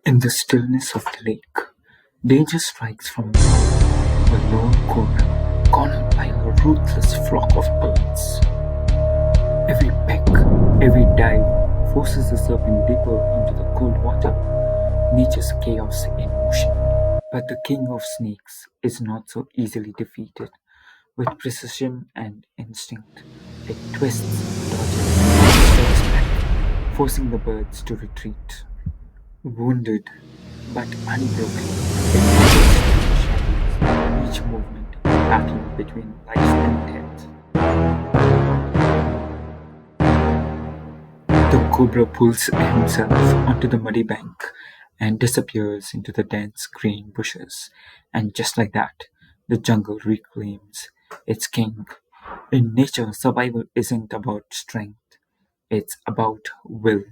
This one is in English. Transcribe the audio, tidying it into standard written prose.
In the stillness of the lake, danger strikes from above. A lone cobra, cornered by a ruthless flock of birds. Every peck, every dive forces the serpent deeper into the cold water, nature's chaos in motion. But the king of snakes is not so easily defeated. With precision and instinct, it twists, dodges, and strikes back, forcing the birds to retreat. Wounded but unbroken, it moves through the shadows, each movement a battle between life and death. The cobra pulls himself onto the muddy bank and disappears into the dense green bushes. And just like that, the jungle reclaims its king. In nature, survival isn't about strength, it's about will.